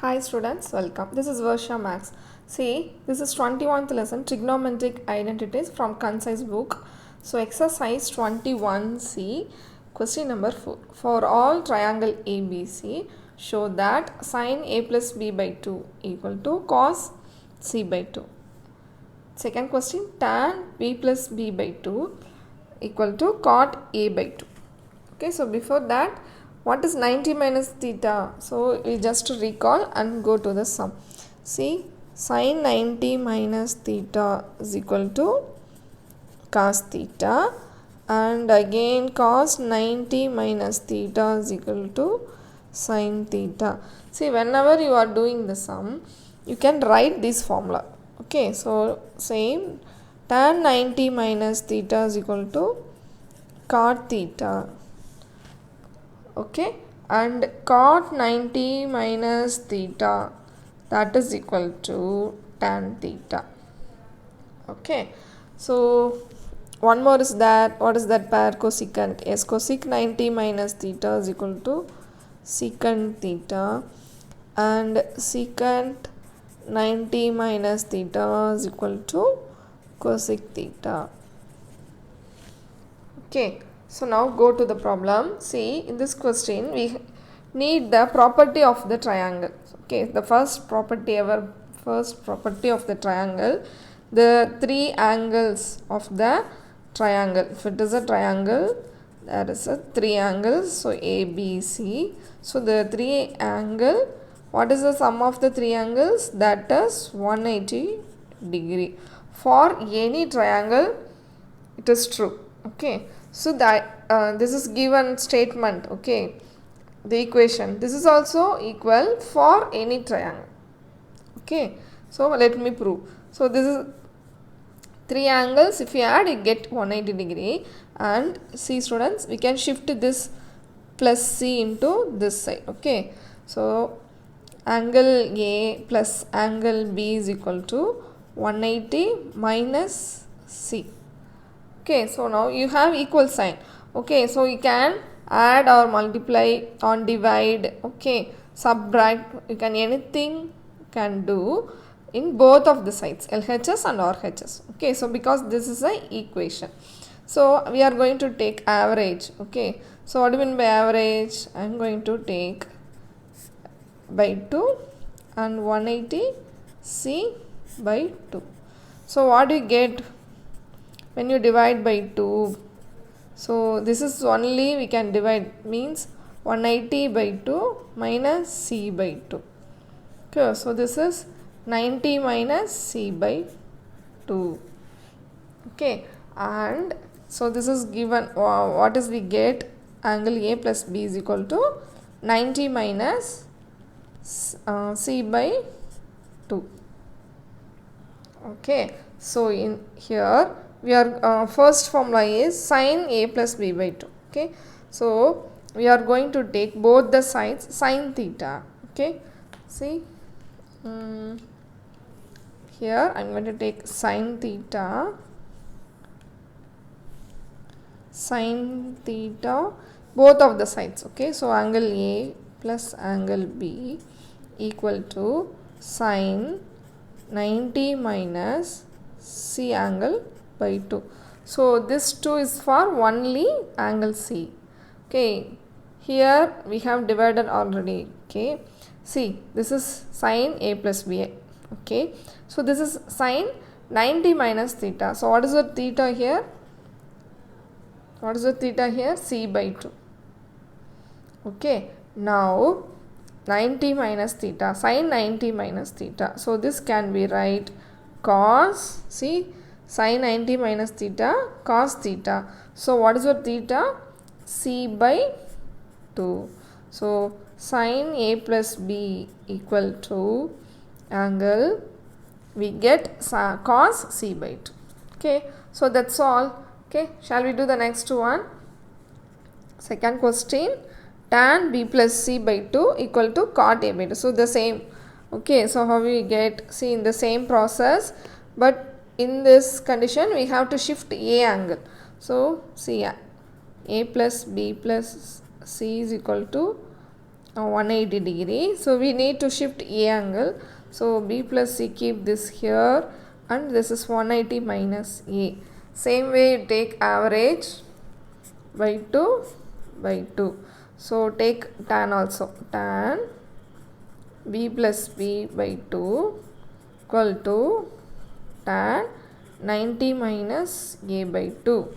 Hi students, welcome. This is Varsha Max. See, this is 21th lesson Trigonometric Identities from Concise book. So exercise 21C, question number 4. For all triangle ABC, show that sin A plus B by 2 equal to cos C by 2. Second question, tan B plus B by 2 equal to cot A by 2. Okay, so before that, what is 90 minus theta? So we just recall and go to the sum. See, sin 90 minus theta is equal to cos theta, and again cos 90 minus theta is equal to sin theta. See, whenever you are doing the sum, you can write this formula. Okay, so same, tan 90 minus theta is equal to cot theta. Okay, and cot 90 minus theta, that is equal to tan theta. Okay, so one more is that, what is that pair? Cosecant. Yes, cosec 90 minus theta is equal to secant theta, and secant 90 minus theta is equal to cosec theta. Okay, so now go to the problem. See, in this question we need the property of the triangle. Okay, the first property of the triangle, the three angles of the triangle. If it is a triangle, there is a three angles, so A, B, C. So the three angle, what is the sum of the three angles? That is 180 degree. For any triangle, it is true. Okay, so that this is given statement. Okay, the equation, this is also equal for any triangle. Okay, so let me prove. So this is three angles, if you add, you get 180 degree. And see students, we can shift this plus C into this side. Okay, so angle A plus angle B is equal to 180 minus C. Okay, so now you have equal sign. Okay, so you can add or multiply or divide. Okay, subtract, you can anything can do in both of the sides, LHS and RHS. Okay, so because this is a equation, so we are going to take average. Okay, so what do you mean by average? I am going to take by 2 and 180 C by 2. So what do you get when you divide by 2? So this is only we can divide, means 180 by 2 minus C by 2. Okay, so this is 90 minus C by 2. Okay, and so this is given, what is we get? Angle A plus B is equal to 90 minus C by 2. Okay, so in here we are first formula is sin A plus B by 2. Okay, so we are going to take both the sides sin theta. Okay, see, here I am going to take sin theta, both of the sides. Okay, so angle A plus angle B equal to sin 90 minus C angle by 2. So this 2 is for only angle C. Okay, here we have divided already. Okay, see, this is sin A plus B. Okay, so this is sin 90 minus theta. So what is the theta here? What is the theta here? C by 2. Okay, now 90 minus theta, sin 90 minus theta. So this can be right cos, see, sin 90 minus theta, cos theta. So what is your theta? C by 2. So sin A plus B equal to angle, we get cos C by 2. Okay, so that's all. Okay, shall we do the next one? Second question, tan B plus C by 2 equal to cot A by 2. So the same. Okay, so how we get? See, in the same process, but in this condition we have to shift A angle. So see, A plus B plus C is equal to 180 degree. So we need to shift A angle. So B plus C, keep this here, and this is 180 minus A. Same way take average by 2 by 2. So take tan also. Tan B plus B by 2 equal to tan 90 minus A by 2.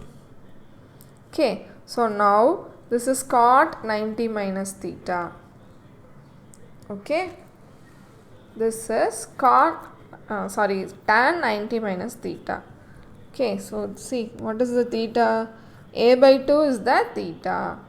Okay. So now this is cot 90 minus theta. Okay. This is tan 90 minus theta. Okay, so see what is the theta? A by 2 is the theta.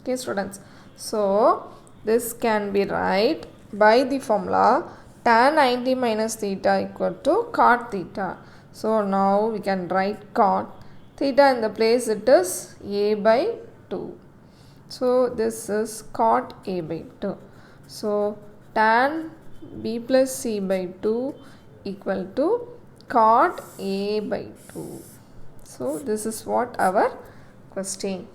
Okay, students. So this can be right by the formula tan 90 minus theta equal to cot theta. So now we can write cot theta in the place it is A by 2. So this is cot A by 2. So tan B plus C by 2 equal to cot A by 2. So this is what our question.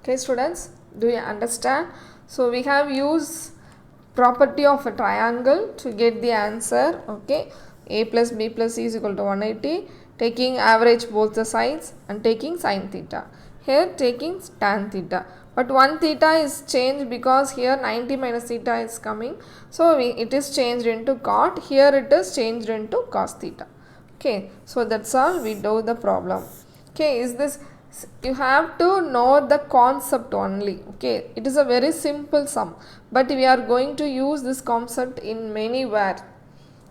Okay, students, do you understand? So we have used property of a triangle to get the answer. Okay, A plus B plus C is equal to 180, taking average both the sides and taking sin theta. Here taking tan theta. But one theta is changed because here 90 minus theta is coming. So it is changed into cot. Here it is changed into cos theta. Okay. So that's all we do the problem. Okay. Is this, you have to know the concept only. Okay. It is a very simple sum. But we are going to use this concept in many where.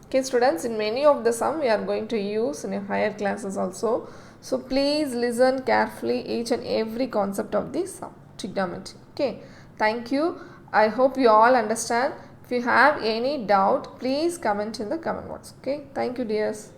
Okay, students, in many of the sum we are going to use in higher classes also. So please listen carefully each and every concept of this sum. Trigonometry. Okay, thank you. I hope you all understand. If you have any doubt, please comment in the comment box. Okay, thank you, dears.